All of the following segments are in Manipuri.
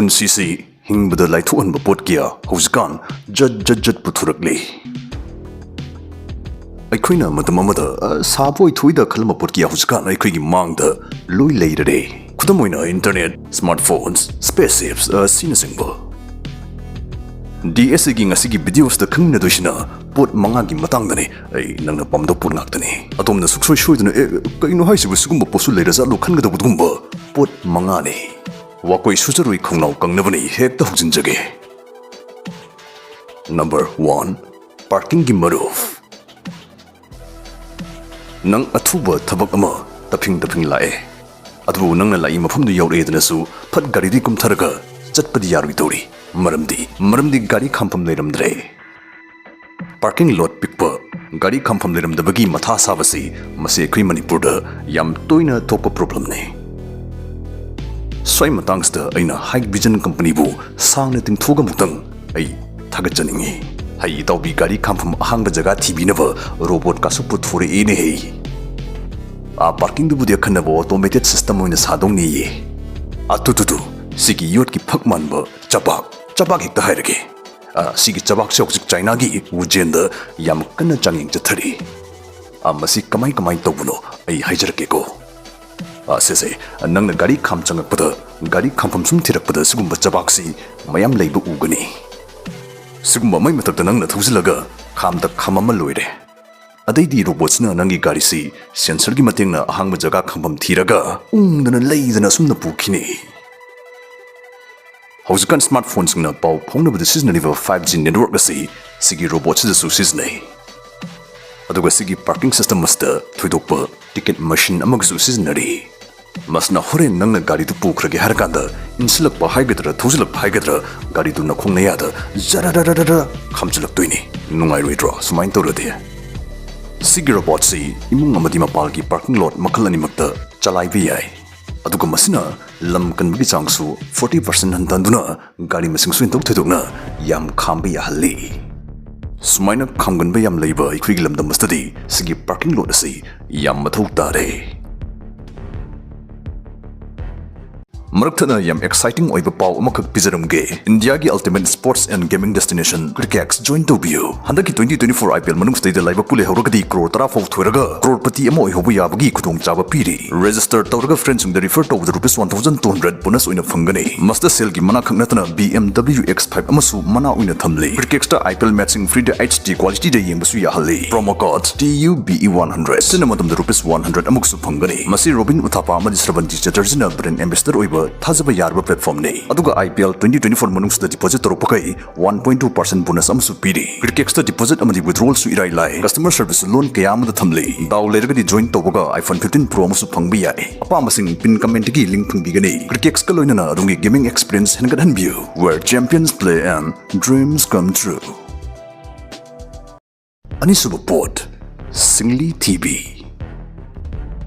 ꯄꯨꯟꯁꯤꯁꯤ ꯍꯤꯡꯕꯗ ꯂꯥꯏꯊꯣꯛꯍꯟꯕ ꯄꯣꯠ ꯀꯌꯥ ꯍꯧꯖꯤꯛꯀꯥꯟ ꯖꯠ ꯄꯨꯊꯣꯔꯛꯂꯤ꯫ ꯑꯩꯈꯣꯏꯅ ꯃꯇꯝ ꯑꯃꯗ ꯁꯥꯕ ꯑꯣꯏꯊꯣꯏꯗ ꯈꯜꯂꯝꯕ ꯄꯣꯠ ꯀꯌꯥ ꯍꯧꯖꯤꯛꯀꯥꯟ ꯑꯩꯈꯣꯏꯒꯤ ꯃꯥꯡꯗ ꯂꯣꯏ ꯂꯩꯔꯦ꯫ ꯈꯨꯗꯝ ꯑꯣꯏꯅ ꯏꯟꯇꯔꯅꯦꯠ, ꯁ꯭ꯃꯥꯔꯠꯐꯣꯟꯁ, ꯁ꯭ꯄꯦꯁꯁꯤꯞꯁ ꯑꯁꯤꯅꯆꯤꯡꯕ꯫ DSAꯒꯤ ꯉꯁꯤꯒꯤ ꯚꯤꯗꯤꯑꯣꯁꯤꯗ ꯈꯪꯃꯤꯟꯅꯗꯣꯏꯁꯤꯅ ꯄꯣꯠ 5ꯒꯤ ꯃꯇꯥꯡꯗꯅꯤ꯫ ꯑꯩ ꯅꯪꯅ ꯄꯥꯝꯗꯕ ꯄꯣꯠ ꯉꯥꯛꯇꯅꯤ꯫ ꯑꯗꯣꯝꯅ ꯁꯨꯡꯁꯣꯏ ꯁꯣꯏꯗꯅ ꯀꯩꯅꯣ ꯍꯥꯏꯁꯤꯕꯨ ꯁꯤꯒꯨꯝꯕ ꯄꯣꯠꯁꯨ ꯂꯩꯔꯖꯥꯠꯂꯣ ꯈꯟꯒꯗꯧꯕꯒꯨꯝꯕ ꯄꯣꯠ 5ꯅꯤ꯫ ꯋꯥꯀꯣꯏ ꯁꯨꯖꯔꯣꯏ ꯈꯣꯡꯅꯥꯎ ꯀꯪꯅꯕꯅꯤ ꯍꯦꯛꯇ ꯍꯧꯖꯤꯟꯖꯒꯦ꯫ ꯅꯝꯕꯔ 1 ꯄꯥꯔꯀꯤꯡꯒꯤ ꯃꯔꯨꯞ꯫ ꯅꯪ ꯑꯊꯨꯕ ꯊꯕꯛ ꯑꯃ ꯇꯐꯤꯡ ꯂꯥꯛꯑꯦ꯫ ꯑꯗꯨꯕꯨ ꯅꯪꯅ ꯂꯥꯛꯏ ꯃꯐꯝꯗꯨ ꯌꯧꯔꯛꯑꯦꯗꯅꯁꯨ ꯐꯠ ꯒꯥꯔꯤꯗꯤ ꯀꯨꯝꯊꯔꯒ ꯆꯠꯄꯗꯤ ꯌꯥꯔꯣꯏꯗꯧꯔꯤ꯫ ꯃꯔꯝꯗꯤ ꯒꯥꯔꯤ ꯈꯥꯝꯐꯝ ꯂꯩꯔꯝꯗ꯭ꯔꯦ꯫ ꯄꯥꯔꯀꯤꯡ ꯂꯣꯠ ꯄꯤꯛꯄ, ꯒꯥꯔꯤ ꯈꯥꯝꯐꯝ ꯂꯩꯔꯝꯗꯕꯒꯤ ꯃꯊꯥ ꯁꯥꯕꯁꯤ ꯃꯁꯤ ꯑꯩꯈꯣꯏ ꯃꯅꯤꯄꯨꯔꯗ ꯌꯥꯝ ꯇꯣꯏꯅ ꯊꯣꯛꯄ ꯄ꯭ꯔꯣꯕ꯭ꯂꯦꯝꯅꯤ꯫ ꯁ꯭ꯋꯥꯏ ꯃꯇꯥꯡꯁꯤꯗ ꯑꯩꯅ ꯍꯥꯏ ꯚꯤꯖꯟ ꯀꯝꯄꯅꯤꯕꯨ ꯁꯥꯡꯅ ꯇꯤꯡꯊꯣꯛꯑꯒ ꯑꯃꯨꯛꯇꯪ ꯑꯩ ꯊꯥꯒꯠꯆꯅꯤꯡꯉꯤ꯫ ꯍꯩ ꯏꯇꯥꯎꯕꯤ ꯒꯥꯔꯤ ꯈꯥꯝꯐꯝ ꯑꯍꯥꯡꯕ ꯖꯒꯥ ꯊꯤꯕꯤꯅꯕ ꯔꯣꯕꯣꯠꯀꯁꯨ ꯄꯨꯊꯣꯔꯛꯑꯦꯅꯦ꯫ ꯄꯥꯔꯀꯤꯡꯗꯨꯕꯨꯗꯤ ꯑꯈꯟꯅꯕ ꯑꯣꯇꯣꯃꯦꯇꯦꯗ ꯁꯤꯁꯇꯝ ꯑꯣꯏꯅ ꯁꯥꯗꯧꯅꯤꯌꯦ꯫ ꯁꯤꯒꯤ ꯌꯣꯠꯀꯤ ꯐꯛ ꯃꯥꯟꯕ ꯆꯕꯥꯛ ꯍꯦꯛꯇ ꯍꯥꯏꯔꯒꯦ꯫ ꯁꯤꯒꯤ ꯆꯕꯥꯛꯁꯦ ꯍꯧꯖꯤꯛ ꯆꯥꯏꯅꯥꯒꯤ ꯋꯨꯖꯦꯟꯗ ꯌꯥꯝ ꯀꯟꯅ ꯆꯥꯡꯌꯦꯡ ꯆꯠꯊꯔꯤ꯫ ꯃꯁꯤ ꯀꯃꯥꯏ ꯇꯧꯕꯅꯣ ꯑꯩ ꯍꯥꯏꯖꯔꯛꯀꯦꯀꯣ꯫ ꯁꯤꯁꯦ ꯅꯪꯅ ꯒꯥꯔꯤ ꯆꯪꯉꯛꯄꯗ, ꯒꯥꯔꯤ ꯈꯥꯝꯐꯝ ꯁꯨꯝ ꯊꯤꯔꯛꯄꯗ ꯁꯤꯒꯨꯝꯕ ꯆꯕꯥꯛꯁꯤ ꯃꯌꯥꯝ ꯂꯩꯕ ꯎꯒꯅꯤ꯫ ꯁꯤꯒꯨꯝꯕ ꯃꯩ ꯃꯊꯛꯇ ꯅꯪꯅ ꯊꯧꯖꯤꯜꯂꯒ ꯈꯥꯝꯃ ꯂꯣꯏꯔꯦ꯫ ꯑꯗꯩꯗꯤ ꯔꯣꯕꯣꯠꯁꯤꯅ ꯅꯪꯒꯤ ꯒꯥꯔꯤꯁꯤ ꯁꯦꯟꯁꯔꯒꯤ ꯃꯇꯦꯡꯅ ꯑꯍꯥꯡꯕ ꯖꯒꯥ ꯈꯥꯝꯐꯝ ꯊꯤꯔꯒ ꯎꯪꯗꯅ ꯂꯩꯗꯅ ꯑꯁꯨꯝꯅ ꯄꯨꯈꯤꯅꯤ꯫ ꯍꯧꯖꯤꯛꯀꯥꯟ ꯁ꯭ꯃꯥꯔꯠꯐꯣꯟꯁꯤꯡꯅ ꯄꯥꯎ ꯐꯥꯎꯅꯕꯗ ꯁꯤꯖꯤꯟꯅꯔꯤꯕ 5G ꯅꯦꯠꯋꯥꯔꯛ ꯑꯁꯤ ꯁꯤꯒꯤ ꯔꯣꯕꯣꯠꯁꯤꯗꯁꯨ ꯁꯤꯖꯤꯟꯅꯩ꯫ ꯑꯗꯨꯒ ꯁꯤꯒꯤ ꯄꯥꯔꯀꯤꯡ ꯁꯤꯁꯇꯝ ꯑꯁꯤꯗ ꯊꯣꯏꯗꯣꯛꯄ ꯇꯤꯀꯦꯠ ꯃꯁꯤꯟ ꯑꯃꯒꯁꯨ ꯁꯤꯖꯤꯟꯅꯔꯤ꯫ ꯃꯁꯤꯅ ꯍꯣꯔꯦꯟ ꯅꯪꯅ ꯒꯥꯔꯤꯗꯨ ꯄꯨꯈ꯭ꯔꯒꯦ ꯍꯥꯏꯔꯀꯥꯟꯗ ꯏꯟꯁꯤꯜꯂꯛꯄ ꯍꯥꯏꯒꯗ꯭ꯔꯥ ꯊꯧꯖꯤꯜꯂꯛꯄ ꯍꯥꯏꯒꯗ꯭ꯔꯥ ꯒꯥꯔꯤꯗꯨ ꯅꯈꯣꯡ ꯅꯌꯥꯗ ꯖꯔꯔꯔꯔꯔ ꯈꯥꯝꯖꯤꯜꯂꯛꯇꯣꯏꯅꯤ꯫ ꯅꯨꯡꯉꯥꯏꯔꯣꯏꯗ꯭ꯔꯣ ꯁꯨꯃꯥꯏꯅ ꯇꯧꯔꯗꯤ? ꯁꯤꯒꯤ ꯔꯣꯕꯣꯠꯁꯤ ꯏꯃꯨꯡ ꯑꯃꯗꯤ ꯃꯄꯥꯜꯒꯤ ꯄꯥꯔꯀꯤꯡ ꯂꯣꯠ ꯃꯈꯜ ꯑꯅꯤꯃꯛꯇ ꯆꯂꯥꯏꯕ ꯌꯥꯏ꯫ ꯑꯗꯨꯒ ꯃꯁꯤꯅ ꯂꯝ ꯀꯟꯕꯒꯤ ꯆꯥꯡꯁꯨ 40% ꯍꯟꯊꯍꯟꯗꯨꯅ ꯒꯥꯔꯤ ꯃꯁꯤꯡꯁꯨ ꯍꯦꯟꯗꯣꯛ ꯊꯣꯏꯗꯣꯛꯅ ꯌꯥꯝ ꯈꯥꯝꯕ ꯌꯥꯍꯜꯂꯤ꯫ ꯁꯨꯃꯥꯏꯅ ꯈꯥꯝꯒꯟꯕ ꯌꯥꯝ ꯂꯩꯕ ꯑꯩꯈꯣꯏꯒꯤ ꯂꯝꯗꯝ ꯑꯁꯤꯗꯗꯤ ꯁꯤꯒꯤ ꯄꯥꯔꯀꯤꯡ ꯂꯣꯠ ꯑꯁꯤ ꯌꯥꯝ ꯃꯊꯧ ꯇꯥꯔꯦ꯫ ꯃꯔꯛꯊꯠꯅ ꯌꯥꯝ ꯑꯦꯛꯁꯥꯏꯇꯤꯡ ꯑꯣꯏꯕ ꯄꯥꯎ ꯑꯃꯈꯛ ꯄꯤꯖꯔꯝꯒꯦ꯫ ꯏꯟꯗꯤꯌꯥꯒꯤ ultimate sports and gaming destination Crickex join ꯇꯧꯕꯤꯌꯨ꯫ ꯍꯟꯗꯛꯀꯤ 2024 IPL ꯃꯅꯨꯡꯁꯤꯗꯩꯗ ꯂꯥꯏꯕꯛꯄꯨ ꯂꯩꯍꯧꯔꯒꯗꯤ ꯀ꯭ꯔꯣꯔ 10 ꯐꯥꯎ ꯊꯣꯏꯔꯒ ꯀ꯭ꯔꯣꯔꯄꯇꯤ ꯑꯃ ꯑꯣꯏꯍꯧꯕ ꯌꯥꯕꯒꯤ ꯈꯨꯗꯣꯡꯆꯥꯕ ꯄꯤꯔꯤ꯫ ꯔꯦꯖꯤꯁꯇꯔ ꯇꯧꯔꯒ ꯐ꯭ꯔꯦꯟꯁꯤꯡꯗ ꯔꯤꯐꯔ ꯇꯧꯕꯗ ₹1,200 ꯕꯣꯅꯁ ꯑꯣꯏꯅ ꯐꯪꯒꯅꯤ꯫ ꯃꯁꯤꯗ ꯁꯦꯜꯒꯤ ꯃꯅꯥ ꯈꯛ ꯅꯠꯇꯅ BMW X5 ꯑꯃꯁꯨ ꯃꯅꯥ ꯑꯣꯏꯅ ꯊꯝꯂꯤ꯫ ꯀ꯭ꯔꯤꯀꯦꯛꯁꯇ IPL ꯃꯦꯠꯆꯁꯤꯡ ꯐ꯭ꯔꯤꯗ HD ꯀ꯭ꯋꯥꯂꯤꯇꯤꯗ ꯌꯦꯡꯕꯁꯨ ꯌꯥꯍꯜꯂꯤ꯫ ꯄ꯭ꯔꯣꯃꯣ ꯀꯣꯗ TUBE100 ꯁꯤꯖꯤꯟꯅ ꯃꯇꯝꯗ ₹100 ꯑꯃꯨꯛꯁꯨ ꯐꯪꯒꯅꯤ꯫ ꯃꯁꯤ ꯔꯣꯕꯤꯟ ꯎꯊꯥꯄꯥ ꯑꯃꯗꯤ ꯁ꯭ꯔꯕꯟꯇꯤ ꯆꯦꯇꯔꯖꯤꯅ ꯕ꯭ꯔꯦꯟ ꯑꯦꯝꯕꯦꯁꯦꯗꯔ ꯑꯣꯏꯕ ꯊꯥꯖꯕ ꯌꯥꯔꯕ ꯄ꯭ꯂꯦꯠꯐꯣꯔꯝꯅꯤ꯫ ꯑꯗꯨꯒ IPL 2024 ꯃꯅꯨꯡꯁꯤꯗ ꯗꯤꯄꯣꯖꯤꯠ ꯇꯧꯔꯛꯄꯈꯩ 1.2% ꯕꯣꯅꯁ ꯑꯃꯁꯨ ꯄꯤꯔꯤ꯫ ꯀ꯭ꯔꯤꯀꯦꯛꯁꯇ ꯗꯤꯄꯣꯖꯤꯠ ꯑꯃꯗꯤ ꯋꯤꯊꯗ꯭ꯔꯣꯜꯁꯨ ꯏꯔꯥꯏ ꯂꯥꯏ꯫ ꯀꯁꯇꯃꯔ ꯁꯔꯚꯤꯁ ꯂꯣꯟ ꯀꯌꯥ ꯑꯃꯗ ꯊꯝꯂꯤ꯫ ꯗꯥꯎ ꯂꯩꯔꯒꯗꯤ ꯖꯣꯏꯟ ꯇꯧꯕꯒ iPhone 15 Pro ꯑꯃꯁꯨ ꯐꯪꯕ ꯌꯥꯏ꯫ ꯑꯄꯥꯝꯕꯁꯤꯡ ꯄꯤꯟ ꯀꯃꯦꯟꯇꯒꯤ ꯂꯤꯡꯛ ꯐꯪꯕꯤꯒꯅꯤ꯫ ꯀ꯭ꯔꯤꯀꯦꯛꯁꯀ ꯂꯣꯏꯅꯅ ꯑꯗꯣꯝꯒꯤ ꯒꯦꯃꯤꯡ ꯑꯦꯛꯁꯄꯤꯔꯤꯌꯦꯟꯁ ꯍꯦꯟꯒꯠꯍꯟꯕꯤꯌꯨ꯫ Where champions play and dreams come true. ꯑꯅꯤꯁꯨꯕ ꯄꯣꯠ ꯁꯤꯡꯂꯤ ꯊꯤꯕꯤ꯫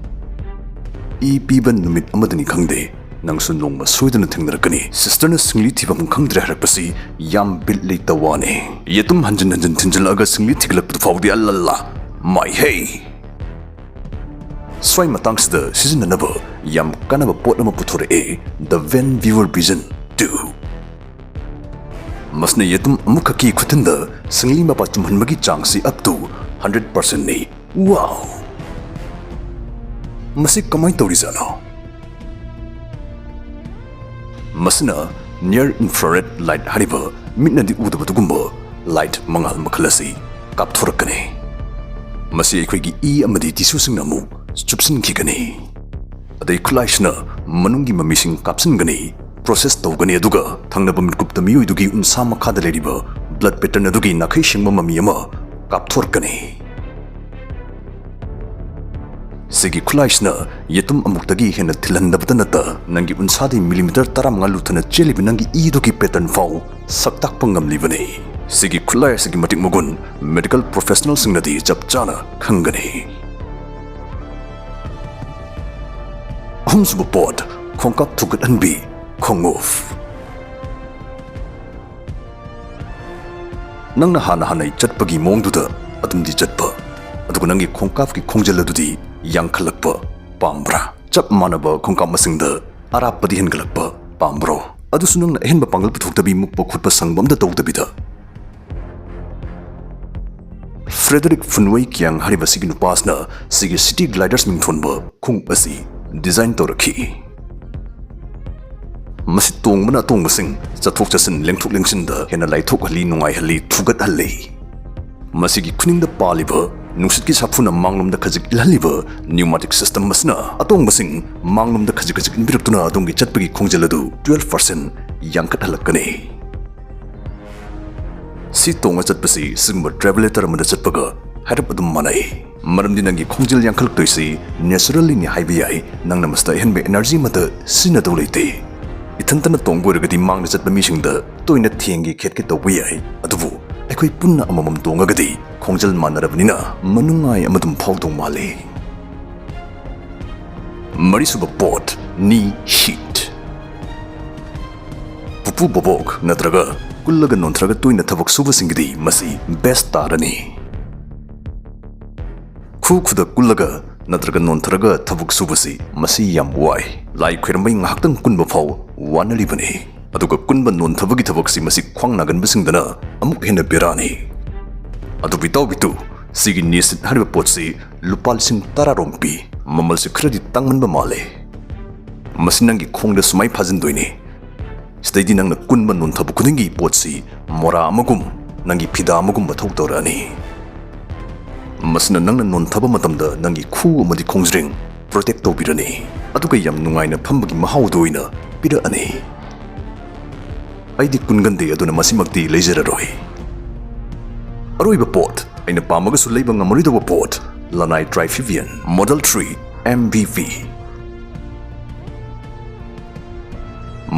ꯄꯤꯕ ꯅꯨꯃꯤꯠ ꯑꯃꯗꯅꯤ ꯈꯪꯗꯦ ꯅꯪꯁꯨ ꯅꯣꯡꯃ ꯁꯣꯏꯗꯅ ꯊꯦꯡꯅꯔꯛꯀꯅꯤ꯫ ꯁꯤꯁꯇꯔꯅ ꯁꯤꯡꯂꯤ ꯊꯤꯐꯝ ꯈꯪꯗ꯭ꯔꯦ ꯍꯥꯏꯔꯛꯄꯁꯤ ꯌꯥꯝ ꯕꯤꯠ ꯂꯩꯇ ꯋꯥꯅꯤ꯫ ꯌꯦꯇꯨꯝ ꯍꯟꯖꯤꯟ ꯊꯤꯟꯖꯤꯜꯂꯛꯑꯒ ꯁꯤꯡꯂꯤ ꯊꯤꯒꯠꯂꯛꯄꯗꯨ ꯐꯥꯎꯗꯤ ꯑꯜꯂꯜꯂꯥ ꯃꯥꯏꯍꯩ꯫ ꯁ꯭ꯋꯥꯏ ꯃꯇꯥꯡꯁꯤꯗ ꯁꯤꯖꯤꯟꯅꯅꯕ ꯌꯥꯝ ꯀꯥꯟꯅꯕ ꯄꯣꯠ ꯑꯃ ꯄꯨꯊꯣꯔꯛꯑꯦ ꯗ ꯚꯦꯟ ꯚ꯭ꯌꯨꯋꯔ ꯚꯤꯖꯟ 2꯫ ꯃꯁꯤꯅ ꯌꯦꯇꯨꯝ ꯑꯃꯈꯛꯀꯤ ꯈꯨꯠꯊꯤꯟꯗ ꯁꯤꯡꯂꯤ ꯃꯄꯥ ꯆꯨꯝꯍꯟꯕꯒꯤ ꯆꯥꯡꯁꯤ ꯑꯞ ꯇꯨ 100%ꯅꯤ꯫ ꯋꯥꯎ! ꯃꯁꯤ ꯀꯃꯥꯏꯅ ꯇꯧꯔꯤꯖꯥꯠꯅꯣ? ꯃꯁꯤꯅ ꯅꯤꯌꯔ ꯏꯟꯐ꯭ꯔꯥꯔꯦꯗ ꯂꯥꯏꯠ ꯍꯥꯏꯔꯤꯕ ꯃꯤꯠꯅꯗꯤ ꯎꯗꯕꯗꯨꯒꯨꯝꯕ ꯂꯥꯏꯠ ꯃꯉꯥꯜ ꯃꯈꯜ ꯑꯁꯤ ꯀꯥꯞꯊꯣꯔꯛꯀꯅꯤ꯫ ꯃꯁꯤ ꯑꯩꯈꯣꯏꯒꯤ ꯏ ꯑꯃꯗꯤ ꯇꯤꯁꯨꯁꯤꯡꯅ ꯑꯃꯨꯛ ꯆꯨꯞꯁꯤꯟꯈꯤꯒꯅꯤ꯫ ꯑꯗꯩ ꯈꯨꯠꯂꯥꯏꯁꯤꯅ ꯃꯅꯨꯡꯒꯤ ꯃꯃꯤꯁꯤꯡ ꯀꯥꯞꯁꯤꯟꯒꯅꯤ, ꯄ꯭ꯔꯣꯁꯦꯁ ꯇꯧꯒꯅꯤ ꯑꯗꯨꯒ ꯊꯪꯅꯕ ꯃꯤꯠꯀꯨꯞꯇ ꯃꯤꯑꯣꯏꯗꯨꯒꯤ ꯎꯟꯁꯥ ꯃꯈꯥꯗ ꯂꯩꯔꯤꯕ ꯕ꯭ꯂꯗ ꯄꯦꯇꯔꯟ ꯑꯗꯨꯒꯤ ꯅꯥꯈꯩ ꯁꯦꯡꯕ ꯃꯃꯤ ꯑꯃ ꯀꯥꯞꯊꯣꯔꯛꯀꯅꯤ꯫ ꯁꯤꯒꯤ ꯈꯨꯠꯂꯥꯏꯁꯤꯅ ꯌꯦꯇꯨꯝ ꯑꯃꯨꯛꯇꯒꯤ ꯍꯦꯟꯅ ꯊꯤꯜꯍꯟꯗꯕꯇ ꯅꯠꯇ ꯅꯪꯒꯤ ꯎꯟꯁꯥꯗꯒꯤ ꯃꯤꯂꯤꯃꯤꯇꯔ 15 ꯂꯨꯊꯅ ꯆꯦꯜꯂꯤꯕ ꯅꯪꯒꯤ ꯏꯗꯨꯒꯤ ꯄꯦꯇꯔꯟ ꯐꯥꯎ ꯁꯛꯇꯥꯛꯄ ꯉꯝꯂꯤꯕꯅꯤ꯫ ꯁꯤꯒꯤ ꯈꯨꯠꯂꯥꯏ ꯑꯁꯤꯒꯤ ꯃꯇꯤꯛ ꯃꯒꯨꯟ ꯃꯦꯗꯤꯀꯦꯜ ꯄ꯭ꯔꯣꯐꯦꯁꯅꯦꯜꯁꯤꯡꯅꯗꯤ ꯆꯞ ꯆꯥꯅ ꯈꯪꯒꯅꯤ꯫ ꯑꯍꯨꯝꯁꯨꯕ ꯄꯣꯠ ꯈꯣꯡꯀꯥꯞ ꯊꯨꯒꯠꯍꯟꯕꯤ ꯈꯣꯡꯎꯞ꯫ ꯅꯪꯅ ꯍꯥꯟꯅꯩ ꯆꯠꯄꯒꯤ ꯃꯑꯣꯡꯗꯨꯗ ꯑꯗꯨꯝꯗꯤ ꯆꯠꯄ, ꯑꯗꯨꯒ ꯅꯪꯒꯤ ꯈꯣꯡꯀꯥꯞꯀꯤ ꯈꯣꯡꯖꯦꯜ ꯑꯗꯨꯗꯤ ꯌꯥꯡꯈꯠꯂꯛꯄ ꯄꯥꯝꯕ꯭ꯔꯥ? ꯆꯞ ꯃꯥꯟꯅꯕ ꯈꯣꯡꯀꯥꯞ ꯃꯁꯤꯡꯗ ꯑꯔꯥꯞꯄꯗꯤ ꯍꯦꯟꯒꯠꯂꯛꯄ ꯄꯥꯝꯕ꯭ꯔꯣ? ꯑꯗꯨꯁꯨ ꯅꯪꯅ ꯑꯍꯦꯟꯕ ꯄꯥꯡꯒꯜ ꯄꯨꯊꯣꯛꯇꯕꯤ ꯃꯨꯛꯄ ꯈꯨꯠꯄ ꯁꯪꯕ ꯑꯝꯇ ꯇꯧꯗꯕꯤꯗ꯫ ꯐ꯭ꯔꯦꯗꯔꯤꯛ ꯐꯨꯟꯋꯦꯏ ꯀꯤꯌꯥꯡ ꯍꯥꯏꯔꯤꯕ ꯁꯤꯒꯤ ꯅꯨꯄꯥꯁꯤꯅ ꯁꯤꯒꯤ ꯁꯤꯇꯤ ꯒ꯭ꯂꯥꯏꯗꯔꯁ ꯃꯤꯡꯊꯣꯟꯕ ꯈꯣꯡꯎꯞ ꯑꯁꯤ ꯗꯤꯖꯥꯏꯟ ꯇꯧꯔꯛꯈꯤ꯫ ꯃꯁꯤ ꯇꯣꯡꯕꯅ ꯑꯇꯣꯡꯕꯁꯤꯡ ꯆꯠꯊꯣꯛ ꯆꯠꯁꯤꯟ ꯂꯦꯡꯊꯣꯛ ꯂꯦꯡꯁꯤꯟꯗ ꯍꯦꯟꯅ ꯂꯥꯏꯊꯣꯛꯍꯜꯂꯤ, ꯅꯨꯡꯉꯥꯏꯍꯜꯂꯤ, ꯊꯨꯒꯠꯍꯜꯂꯤ꯫ ꯃꯁꯤꯒꯤ ꯈꯨꯅꯤꯡꯗ ꯄꯥꯜꯂꯤꯕ ꯅꯨꯡꯁꯤꯠꯀꯤ ꯁꯥꯐꯨꯅ ꯃꯥꯡꯂꯣꯝꯗ ꯈꯖꯤꯛ ꯏꯜꯍꯜꯂꯤꯕ ꯅ꯭ꯌꯨꯃꯥꯇꯤꯛ ꯁꯤꯁꯇꯝ ꯑꯁꯤꯅ ꯑꯇꯣꯡꯕꯁꯤꯡ ꯃꯥꯡꯂꯣꯝꯗ ꯈꯖꯤꯛ ꯈꯖꯤꯛ ꯏꯟꯕꯤꯔꯛꯇꯨꯅ ꯑꯗꯣꯝꯒꯤ ꯆꯠꯄꯒꯤ ꯈꯣꯡꯖꯦꯜ ꯑꯗꯨ 12% ꯌꯥꯡꯈꯠꯍꯜꯂꯛꯀꯅꯤ꯫ ꯁꯤ ꯇꯣꯡꯉ ꯆꯠꯄꯁꯤ ꯁꯤꯒꯨꯝꯕ ꯇ꯭ꯔꯦꯚꯦꯂꯦꯇꯔ ꯑꯃꯗ ꯆꯠꯄꯒ ꯍꯥꯏꯔꯞ ꯑꯗꯨꯝ ꯃꯥꯟꯅꯩ꯫ ꯃꯔꯝꯗꯤ ꯅꯪꯒꯤ ꯈꯣꯡꯖꯦꯜ ꯌꯥꯡꯈꯠꯂꯛꯇꯣꯏꯁꯤ ꯅꯦꯆꯔꯦꯜꯂꯤꯅꯤ ꯍꯥꯏꯕ ꯌꯥꯏ, ꯅꯪꯅ ꯃꯁꯤꯗ ꯑꯍꯦꯟꯕ ꯑꯦꯅꯔꯖꯤ ꯑꯃꯠꯇ ꯁꯤꯖꯤꯟꯅꯗꯧ ꯂꯩꯇꯦ꯫ ꯏꯊꯟꯇꯅ ꯇꯣꯡꯕ ꯑꯣꯏꯔꯒꯗꯤ ꯃꯥꯡꯗ ꯆꯠꯄ ꯃꯤꯁꯤꯡꯗ ꯇꯣꯏꯅ ꯊꯦꯡꯒꯦ ꯈꯦꯠꯀꯦ ꯇꯧꯕ ꯌꯥꯏ, ꯑꯗꯨꯕꯨ ꯑꯩꯈꯣꯏ ꯄꯨꯟꯅ ꯑꯃꯃꯝ ꯇꯣꯡꯉꯒꯗꯤ ꯈꯣꯡꯖꯦꯜ ꯃꯥꯟꯅꯔꯕꯅꯤꯅ ꯃꯅꯨꯡꯉꯥꯏ ꯑꯃꯗꯨꯝ ꯐꯥꯎꯗꯧ ꯃꯥꯜꯂꯤ꯫ ꯃꯔꯤꯁꯨꯕ ꯄꯣꯠ, ꯅꯤ ꯍꯤꯠ꯫ ꯄꯨꯄꯨ ꯕꯣꯕꯣꯛ ꯅꯠꯇ꯭ꯔꯒ ꯀꯨꯜꯂꯒ ꯅꯣꯟꯊꯔꯒ ꯇꯣꯏꯅ ꯊꯕꯛ ꯁꯨꯕꯁꯤꯡꯒꯤꯗꯤ ꯃꯁꯤ ꯕꯦꯁ ꯇꯥꯔꯅꯤ꯫ ꯈꯨꯗ ꯀꯨꯜꯂꯒ ꯅꯠꯇ꯭ꯔꯒ ꯅꯣꯟꯊꯔꯒ ꯊꯕꯛ ꯁꯨꯕꯁꯤ ꯃꯁꯤ ꯌꯥꯝ ꯋꯥꯏ꯫ ꯂꯥꯏ ꯈꯣꯏꯔꯝꯕꯩ ꯉꯥꯏꯍꯥꯛꯇꯪ ꯀꯨꯟꯕ ꯐꯥꯎ ꯋꯥꯅꯔꯤꯕꯅꯤ꯫ ꯑꯗꯨꯒ ꯀꯨꯟꯕ ꯅꯣꯟꯊꯕꯒꯤ ꯊꯕꯛꯁꯤ ꯃꯁꯤ ꯈ꯭ꯋꯥꯡ ꯅꯥꯒꯟꯕꯁꯤꯡꯗꯅ ꯑꯃꯨꯛ ꯍꯦꯟꯅ ꯕꯦꯔꯥꯅꯤ꯫ ꯑꯗꯨ ꯕꯤꯇꯥꯎ ꯁꯤꯒꯤ ꯅꯤꯁꯤꯠ ꯍꯥꯏꯔꯤꯕ ꯄꯣꯠꯁꯤ ꯂꯨꯄꯥ 10,000 ꯄꯤ꯫ ꯃꯃꯜꯁꯤ ꯈꯔꯗꯤ ꯇꯥꯡꯃꯟꯕ ꯃꯥꯜꯂꯦ꯫ ꯃꯁꯤ ꯅꯪꯒꯤ ꯈꯣꯡꯗ ꯁꯨꯃꯥꯏ ꯐꯥꯖꯤꯟꯗꯣꯏꯅꯤ꯫ ꯁꯤꯗꯩꯗꯤ ꯅꯪꯅ ꯀꯨꯟꯕ ꯅꯣꯟꯊꯕ ꯈꯨꯗꯤꯡꯒꯤ ꯄꯣꯠꯁꯤ ꯃꯣꯔꯥ ꯑꯃꯒꯨꯝ, ꯅꯪꯒꯤ ꯐꯤꯗꯥ ꯑꯃꯒꯨꯝ ꯃꯊꯧ ꯇꯧꯔꯛꯑꯅꯤ꯫ ꯃꯁꯤꯅ ꯅꯪꯅ ꯅꯣꯟꯊꯕ ꯃꯇꯝꯗ ꯅꯪꯒꯤ ꯈꯨ ꯑꯃꯗꯤ ꯈꯣꯡꯖ꯭ꯔꯤꯡ ꯄ꯭ꯔꯣꯇꯦꯛ ꯇꯧꯕꯤꯔꯅꯤ, ꯑꯗꯨꯒ ꯌꯥꯝ ꯅꯨꯡꯉꯥꯏꯅ ꯐꯝꯕꯒꯤ ꯃꯍꯥꯎꯗꯨ ꯑꯣꯏꯅ ꯄꯤꯔꯛꯑꯅꯤ꯫ ꯑꯩꯗꯤ ꯀꯨꯟꯒꯟꯗꯦ, ꯑꯗꯨꯅ ꯃꯁꯤꯃꯛꯇꯤ ꯂꯩꯖꯔꯔꯣꯏ꯫ ꯑꯔꯣꯏꯕ ꯄꯣꯠ, ꯑꯩꯅ ꯄꯥꯝꯃꯒꯁꯨ ꯂꯩꯕ ꯉꯝꯃꯔꯣꯏꯗꯕ ꯄꯣꯠ, ꯂꯅꯥꯏ ꯇ꯭ꯔꯥꯏꯐꯤꯕꯤꯌꯟ ꯃꯣꯗꯦꯜ 3 MVV꯫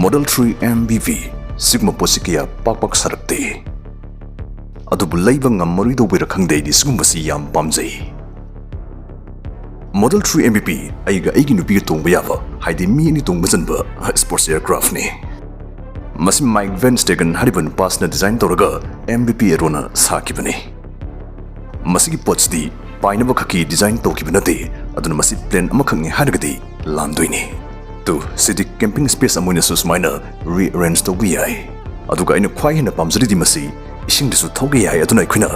ꯃꯣꯗꯦꯜ 3 MVV ꯁꯤꯒꯨꯝꯕ ꯄꯣꯠꯁꯤ ꯀꯌꯥ ꯄꯥꯛ ꯁꯥꯔꯛꯇꯦ, ꯑꯗꯨꯕꯨ ꯂꯩꯕ ꯉꯝꯃꯔꯣꯏꯗꯧꯕꯩꯔ ꯈꯪꯗꯦ ꯑꯩꯗꯤ ꯁꯤꯒꯨꯝꯕꯁꯤ ꯌꯥꯝ ꯄꯥꯝꯖꯩ꯫ ꯃꯣꯗꯦꯜ 3 MVP ꯑꯩꯒ ꯑꯩꯒꯤ ꯅꯨꯄꯤꯒ ꯇꯣꯡꯕ ꯌꯥꯕ, ꯍꯥꯏꯗꯤ ꯃꯤ ꯑꯅꯤ ꯇꯣꯡꯕ ꯆꯟꯕ ꯁ꯭ꯄꯣꯔꯠꯁ ꯑꯦꯌꯔꯀ꯭ꯔꯥꯐꯅꯤ꯫ ꯃꯁꯤ ꯃꯥꯏꯛ ꯚꯦꯟ ꯁ꯭ꯇꯦꯒꯟ ꯍꯥꯏꯔꯤꯕ ꯅꯨꯄꯥꯁꯤꯅ ꯗꯤꯖꯥꯏꯟ ꯇꯧꯔꯒ MVP ꯑꯦꯔꯣꯅ ꯁꯥꯈꯤꯕꯅꯤ꯫ ꯃꯁꯤꯒꯤ ꯄꯣꯠꯁꯤꯗꯤ ꯄꯥꯏꯅꯕ ꯈꯛꯀꯤ ꯗꯤꯖꯥꯏꯟ ꯇꯧꯈꯤꯕ ꯅꯠꯇꯦ, ꯑꯗꯨꯅ ꯃꯁꯤ ꯄ꯭ꯂꯦꯟ ꯑꯃꯈꯛꯅꯤ ꯍꯥꯏꯔꯒꯗꯤ ꯂꯥꯟꯗꯣꯏꯅꯤ꯫ ꯁꯤꯗꯤ ꯀꯦꯝꯄꯤꯡ ꯁ꯭ꯄꯦꯁ ꯑꯃ ꯑꯣꯏꯅꯁꯨ ꯁꯨꯃꯥꯏꯅ ꯔꯤꯑꯦꯔꯦꯟꯖ ꯇꯧꯕ ꯌꯥꯏ꯫ ꯑꯗꯨꯒ ꯑꯩꯅ ꯈ꯭ꯋꯥꯏ ꯍꯦꯟꯅ ꯄꯥꯝꯖꯔꯤꯗꯤ ꯃꯁꯤ ꯏꯁꯤꯡꯗꯁꯨ ꯊꯧꯕ ꯌꯥꯏ, ꯑꯗꯨꯅ ꯑꯩꯈꯣꯏꯅ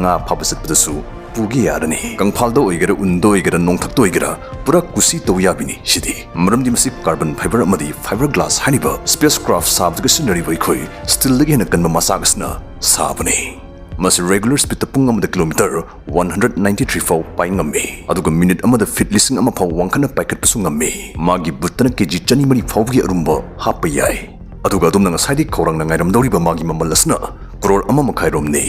ꯉꯥ ꯐꯥꯕ ꯆꯠꯄꯗꯁꯨ ꯄꯨꯒꯦ ꯌꯥꯔꯅꯤ꯫ ꯀꯪꯐꯥꯜꯗ ꯑꯣꯏꯒꯦꯔꯥ, ꯎꯟꯗ ꯑꯣꯏꯒꯦꯔꯥ, ꯅꯣꯡꯊꯛꯇ ꯑꯣꯏꯒꯦꯔꯥ, ꯄꯨꯔꯥ ꯀꯨꯁꯤ ꯇꯧ ꯌꯥꯕꯤꯅꯤ ꯁꯤꯗꯤ꯫ ꯃꯔꯝꯗꯤ ꯃꯁꯤ ꯀꯥꯔꯕꯟ ꯐꯥꯏꯕꯔ ꯑꯃꯗꯤ ꯐꯥꯏꯕꯔ ꯒ꯭ꯂꯥꯁ ꯍꯥꯏꯔꯤꯕ ꯁ꯭ꯄꯦꯁ ꯀ꯭ꯔꯥꯐ ꯁꯥꯕꯗꯒ ꯁꯤꯖꯤꯟꯅꯔꯤꯕ ꯑꯩꯈꯣꯏ ꯁ꯭ꯇꯤꯜꯗꯒꯤ ꯍꯦꯟꯅ ꯀꯟꯕ ꯃꯆꯥꯛ ꯑꯁꯤꯅ ꯁꯥꯕꯅꯤ꯫ ꯃꯁꯤ ꯔꯦꯒꯨꯂꯔ ꯁ꯭ꯄꯤꯗꯇ ꯄꯨꯡ ꯑꯃꯗ ꯀꯤꯂꯣꯃꯤꯇꯔ 193 ꯐꯥꯎ ꯄꯥꯏ ꯉꯝꯃꯤ, ꯑꯗꯨꯒ ꯃꯤꯅꯤꯠ ꯑꯃꯗ ꯐꯤꯠ 1,000 ꯐꯥꯎ ꯋꯥꯡꯈꯠꯅ ꯄꯥꯏꯈꯠꯄꯁꯨ ꯉꯝꯃꯤ꯫ ꯃꯥꯒꯤ ꯕꯨꯠꯇꯅ KG 200 ꯐꯥꯎꯕꯒꯤ ꯑꯔꯨꯝꯕ ꯍꯥꯞꯄ ꯌꯥꯏ꯫ ꯑꯗꯨꯒ ꯑꯗꯣꯝꯅ ꯉꯁꯥꯏꯗꯒꯤ ꯈꯧꯔꯥꯡꯅ ꯉꯥꯏꯔꯝꯗꯧꯔꯤꯕ ꯃꯥꯒꯤ ꯃꯃꯜ ꯑꯁꯤꯅ 1.5 ꯀꯔꯣꯔ ꯔꯣꯝꯅꯤ꯫